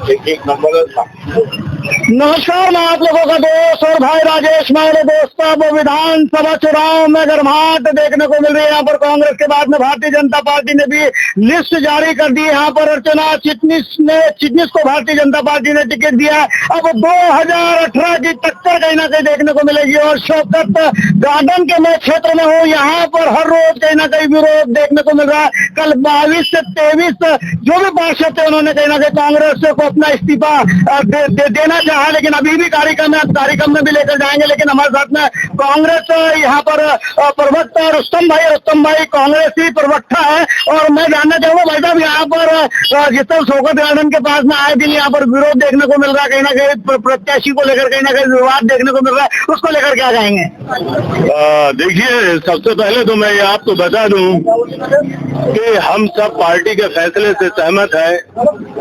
एक नंबर। नमस्कार, मैं आप लोगों का दोस्त और भाई राजेश। मेरे दोस्तों, वो विधानसभा चुनाव में गर्माहट देखने को मिल रही है। यहाँ पर कांग्रेस के बाद में भारतीय जनता पार्टी ने भी लिस्ट जारी कर दी। यहाँ पर अर्चना चिटनिस को भारतीय जनता पार्टी ने टिकट दिया। अब 2018 की टक्कर कहीं ना कहीं देखने को मिलेगी। और शौकत गार्डन के मैं क्षेत्र में हूँ, यहाँ पर हर रोज कहीं ना कहीं विरोध देखने को मिल रहा है। कल 22 से 23 जो भी पार्षद थे, उन्होंने कहीं ना कहीं कांग्रेस को अपना इस्तीफा देना चाहा, लेकिन अभी भी कार्यक्रम में भी लेकर जाएंगे। लेकिन हमारे साथ में कांग्रेस यहाँ पर प्रवक्ता रुस्तम भाई कांग्रेस ही प्रवक्ता है। और मैं जानना चाहूंगा भाई साहब, यहाँ पर जिस तरह शौकत गार्डन के पास में आए दिन यहाँ पर विरोध देखने को मिल रहा है, कहीं ना कहीं प्रत्याशी को लेकर कहीं ना कहीं विवाद देखने को मिल रहा है, उसको लेकर क्या कहेंगे? देखिए, सबसे पहले तो मैं ये आपको बता दूं कि हम सब पार्टी के फैसले से सहमत हैं।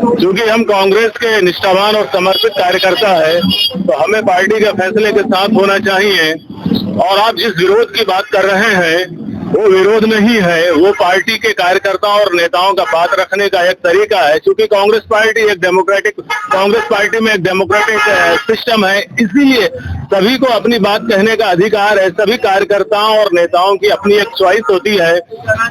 क्योंकि हम कांग्रेस के निष्ठावान और समर्पित कार्यकर्ता है, तो हमें पार्टी के फैसले के साथ होना चाहिए। और आप जिस विरोध की बात कर रहे हैं, वो विरोध नहीं है, वो पार्टी के कार्यकर्ताओं और नेताओं का बात रखने का एक तरीका है। क्योंकि कांग्रेस पार्टी में एक डेमोक्रेटिक सिस्टम है, इसीलिए सभी को अपनी बात कहने का अधिकार है। सभी कार्यकर्ताओं और नेताओं की अपनी एक चॉइस होती है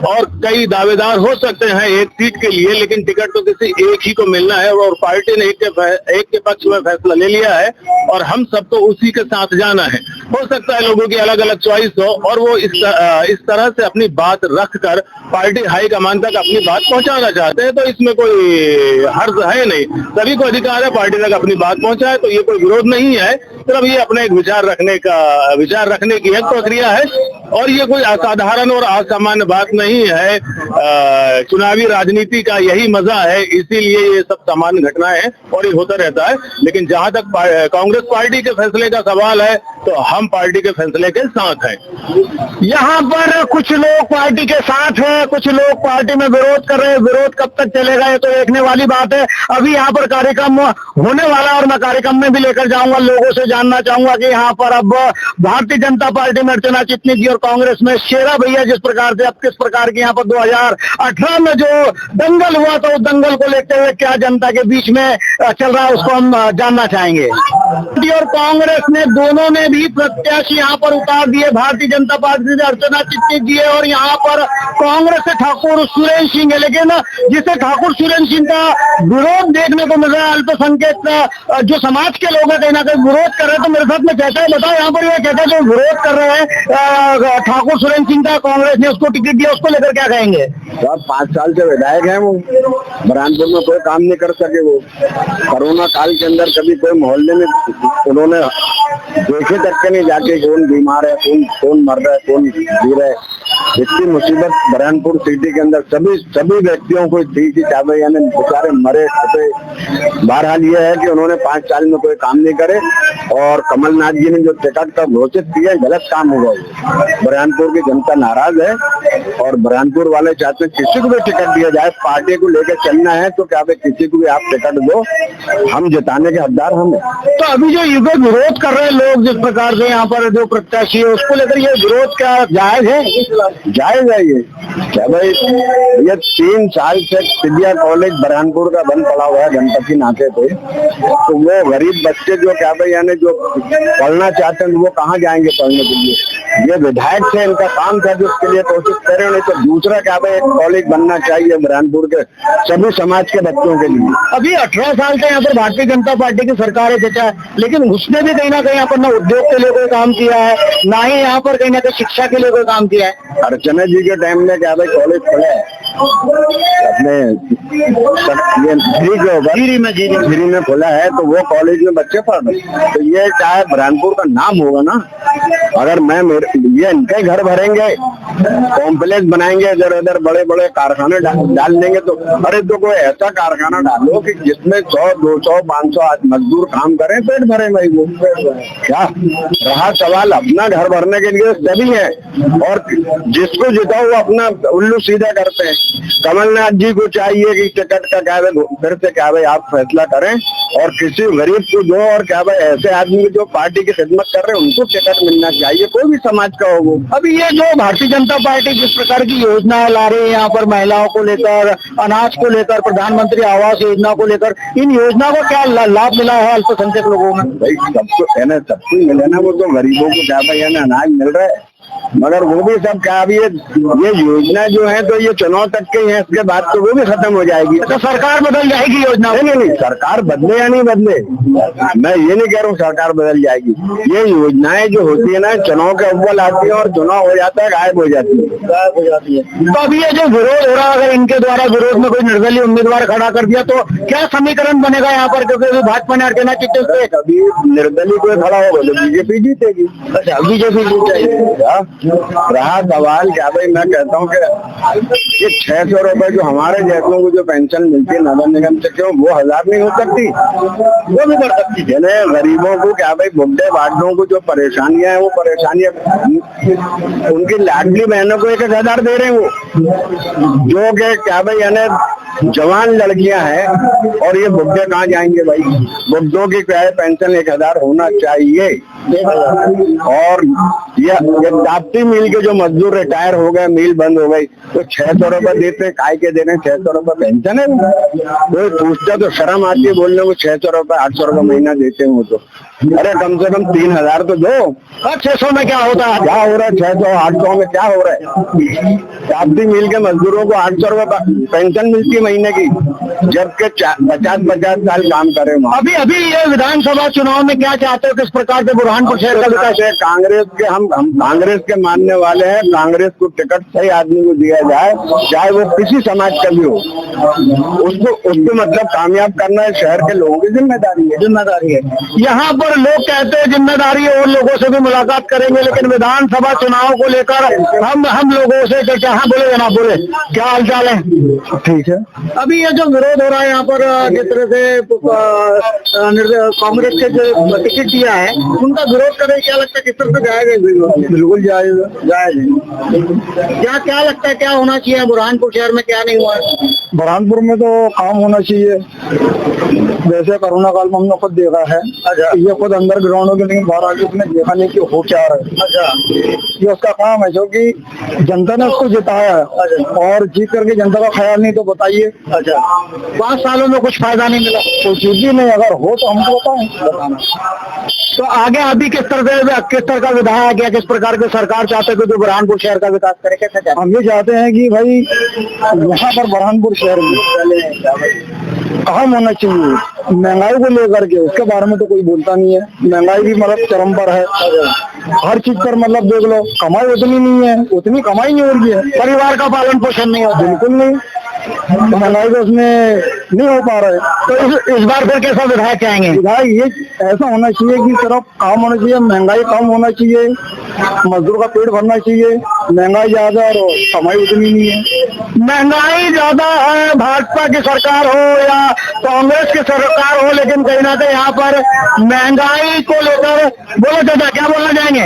और कई दावेदार हो सकते हैं एक सीट के लिए, लेकिन टिकट तो किसी एक ही को मिलना है। और पार्टी ने एक के पक्ष में फैसला ले लिया है और हम सबको उसी के साथ जाना है। हो सकता है लोगों की अलग अलग चॉइस हो और वो इस तरह से अपनी बात रखकर पार्टी हाईकमान तक अपनी बात पहुंचाना चाहते हैं, तो इसमें कोई हर्ज है नहीं। सभी को अधिकार है पार्टी तक अपनी बात पहुंचाए, तो ये कोई विरोध नहीं है। सिर्फ ये अपने एक विचार रखने की एक प्रक्रिया है और ये कोई असाधारण और असामान्य बात नहीं है। चुनावी राजनीति का यही मजा है, इसीलिए ये सब सामान्य घटनाएं हैं और ये होता रहता है। लेकिन जहां तक कांग्रेस पार्टी के फैसले का सवाल है, तो हम पार्टी के फैसले के साथ हैं। यहाँ पर कुछ लोग पार्टी के साथ हैं, कुछ लोग पार्टी में विरोध कर रहे हैं। विरोध कब तक चलेगा ये तो देखने वाली बात है। अभी यहाँ पर कार्यक्रम होने वाला है और मैं कार्यक्रम में भी लेकर जाऊंगा, लोगों से जानना चाहूंगा कि यहाँ पर अब भारतीय जनता पार्टी में अर्चना चिटनिस जी और कांग्रेस में शेरा भैया जिस प्रकार से, अब किस प्रकार के यहाँ पर 2018 में जो दंगल हुआ था, उस दंगल को लेते हुए क्या जनता के बीच में चल रहा है, उसको हम जानना चाहेंगे। और कांग्रेस ने दोनों ने भी प्रत्याशी यहाँ पर उतार दिए। भारतीय जनता पार्टी से अर्चना चिटनिस जी है और यहाँ पर कांग्रेस से ठाकुर सुरेंद्र सिंह है। लेकिन जिसे ठाकुर सुरेंद्र सिंह का विरोध देखने को मिल रहा है, अल्पसंख्यक जो समाज के लोग हैं कहीं ना कहीं विरोध कर रहे हैं। तो मेरे साथ में कहता है, बताओ यहाँ पर ये कहता है जो विरोध कर रहे हैं ठाकुर सुरेंद्र सिंह का, कांग्रेस ने उसको टिकट दिया, उसको लेकर क्या कहेंगे? 5 साल से विधायक है, वो बुरहानपुर में कोई काम नहीं कर सके। वो कोरोना काल के अंदर कभी कोई मोहल्ले में उन्होंने देखे तक के नहीं जाके कौन बीमार है, कौन मर रहा है, कौन जी रहा है। इतनी मुसीबत बुरहानपुर सिटी के अंदर सभी व्यक्तियों को थी कि चाहे यानी बेचारे मरे छपे। बहरहाल ये है कि उन्होंने 5 साल में कोई काम नहीं करे और कमलनाथ जी ने जो टिकट का घोषित किया, गलत काम हो गया। बुरहानपुर की जनता नाराज है और बुरहानपुर वाले चाहते हैं किसी को भी टिकट दिया जाए। पार्टी को लेकर चलना है तो क्या किसी को भी आप टिकट दो, हम जिताने के हकदार हम हैं। तो अभी जो युवा विरोध कर रहे हैं लोग जिस प्रकार से यहाँ पर जो प्रत्याशी है, उसको लेकर ये विरोध क्या जायज है? जायज है ये क्या भाई? ये 3 साल से सिदिया कॉलेज बुरहानपुर का बंद पड़ा हुआ है गणपति नाके पे। तो वो गरीब बच्चे जो क्या भाई यानी जो पढ़ना चाहते हैं, वो कहाँ जाएंगे पढ़ने के लिए? ये विधायक से इनका काम था जो उसके लिए कोशिश करें, नहीं तो दूसरा क्या भाई एक कॉलेज बनना चाहिए बुरहानपुर के सभी समाज के बच्चों के लिए। अभी 18 साल से यहाँ पर भारतीय जनता पार्टी की सरकार है चाचा, लेकिन उसने भी कहीं ना कहीं यहाँ पर ना उद्योग के लिए कोई काम किया है, ना ही यहाँ पर कहीं ना कहीं शिक्षा के लिए कोई काम किया है। अर्चना जी के टाइम में क्या भाई कॉलेज खुला है अपने जीरी में खुला है, तो वो कॉलेज में बच्चे पढ़ रहे। तो ये चाहे बुरहानपुर का नाम होगा ना, अगर ये इनके घर भरेंगे, कॉम्प्लेक्स बनाएंगे, इधर उधर बड़े बड़े कारखाने डाल देंगे, तो अरे तो कोई ऐसा कारखाना डालो कि जिसमें 100, 200, 500 मजदूर काम करें, पेट भरे भाई। वो क्या रहा सवाल अपना घर भरने के लिए सभी है और जिसको जिताओ वो अपना उल्लू सीधा करते हैं। कमलनाथ जी को चाहिए कि टिकट का क्या फिर से क्या भाई आप फैसला करें और किसी गरीब को दो, और क्या भाई ऐसे आदमी जो पार्टी की खिदमत कर रहे हैं उनको टिकट मिलना चाहिए, कोई भी समाज का हो वो। अभी ये जो भारतीय जनता पार्टी जिस प्रकार की योजनाएं ला रही है यहाँ पर महिलाओं को लेकर, अनाज को लेकर, प्रधानमंत्री आवास योजना को लेकर, इन योजना को क्या लाभ मिला है अल्पसंख्यक लोगों में? भाई सबको है ना, सबको मिले ना, वो तो गरीबों को क्या भाई है ना अनाज मिल रहा है, मगर वो भी सब क्या, अभी ये योजना जो है तो ये चुनाव तक के हैं, इसके बाद तो वो भी खत्म हो जाएगी। तो सरकार बदल जाएगी योजना? नहीं, सरकार बदले या नहीं बदले, मैं ये नहीं कह रहा हूँ सरकार बदल जाएगी। ये योजनाएं जो होती है ना, चुनाव के अव्वल आती है और चुनाव हो जाता है गायब हो जाती है। तो अभी ये जो विरोध हो रहा है, अगर इनके द्वारा विरोध में कोई निर्दलीय उम्मीदवार खड़ा कर दिया तो क्या समीकरण बनेगा यहाँ पर? क्योंकि भाजपा ने अर्चना चिट्ठी से कभी निर्दलीय कोई खड़ा होगा तो बीजेपी जीतेगी। अच्छा, बीजेपी जीतेगी। रहा सवाल क्या भाई, मैं कहता हूँ कि ये 600 रुपए जो हमारे जैसों को जो पेंशन मिलती है नगर निगम से, क्यों वो 1000 नहीं हो सकती? वो भी बढ़ सकती है। गरीबों को क्या भाई, बुढ़े बाढ़ों को जो परेशानियां हैं, वो परेशानियां उनकी लाडली बहनों को 1000 दे रहे हैं वो, जो कि क्या भाई यानी जवान लड़कियां हैं, और ये बुढ़े कहाँ जाएंगे भाई? बुढ़ों की क्या है, पेंशन 1000 होना चाहिए। और ये दाप्ती मिल के जो मजदूर रिटायर हो गए, मिल बंद हो गई, तो 600 रुपए देते, काय के दे रहे हैं 600 रुपए पेंशन है? कोई पूछता तो शर्म आती है बोलने को, 600 रुपए 800 रुपए महीना देते हैं वो तो। अरे कम से कम 3000 तो दो। 600 में क्या होता है? क्या हो रहा है 600 800 में क्या हो रहा है? दाप्ती मिल के मजदूरों को 800 रुपए पेंशन मिलती है महीने की, जबकि 50-50 साल काम करे। अभी ये विधानसभा चुनाव में क्या चाहते हो, किस प्रकार से बुरहानपुर शहर का विकास है? कांग्रेस के हम कांग्रेस के मानने वाले हैं, कांग्रेस को टिकट सही आदमी को दिया जाए, चाहे वो किसी समाज का भी हो, उसको मतलब कामयाब करना है शहर के लोगों की जिम्मेदारी है। यहाँ पर लोग कहते हैं जिम्मेदारी है, और लोगों से भी मुलाकात करेंगे, लेकिन विधानसभा चुनाव को लेकर हम लोगों से क्या? हाँ बोले जनाब, बोले क्या हाल चाल है? ठीक है। अभी ये जो विरोध हो रहा है यहाँ पर, जिस तरह से कांग्रेस के जो टिकट दिया है उनका विरोध करें, क्या लगता है किस तरह से जाएगा? बिल्कुल जाएगा। क्या लगता है क्या होना चाहिए बुरहानपुर शहर में, क्या नहीं हुआ है? बुरहानपुर में तो काम होना चाहिए, जैसे कोरोना काल में हमने खुद देखा है। अच्छा। ये खुद अंदर ग्राउंड हो गया, लेकिन बाहर आके उसने देखा नहीं कि हो क्या रहा है। अच्छा। ये उसका काम है, जो कि जनता ने उसको जिताया है। अच्छा। और जीत करके जनता का ख्याल नहीं तो बताइए। अच्छा, 5 सालों में कुछ फायदा नहीं मिला? कोई चीज भी नहीं, अगर हो तो हमको बताएं। तो आगे अभी किस तरह का विधायक या किस प्रकार की सरकार चाहते हैं जो बुरहानपुर शहर का विकास करे? कैसे चाहते? हम ये चाहते हैं कि भाई यहाँ पर बुरहानपुर शहर में काम होना चाहिए। महंगाई को लेकर के उसके बारे में तो कोई बोलता नहीं है। महंगाई भी मतलब चरम पर है, हर चीज पर मतलब देख लो, कमाई उतनी नहीं है, उतनी कमाई नहीं हो रही है, परिवार का पालन पोषण नहीं होता। बिल्कुल नहीं, महंगाई तो उसमें नहीं हो पा रहा है। तो इस बार फिर कैसा विधायक चाहेंगे? विधायक ये ऐसा होना चाहिए कि सिर्फ काम होना चाहिए, महंगाई कम होना चाहिए, मजदूर का पेट भरना चाहिए। महंगाई ज्यादा और कमाई उतनी नहीं है। महंगाई ज्यादा है, भाजपा की सरकार हो या कांग्रेस की सरकार हो, लेकिन कहीं ना कहीं यहाँ पर महंगाई को लेकर बोलो चाचा, क्या बोलना चाहेंगे?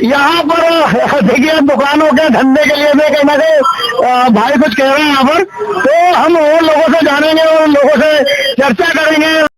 यहाँ पर देखिए दुकानों के धंधे के लिए भी कहीं ना कहीं भाई कुछ कह रहे हैं यहाँ पर, तो हम और लोगों से जानेंगे और लोगों से चर्चा करेंगे।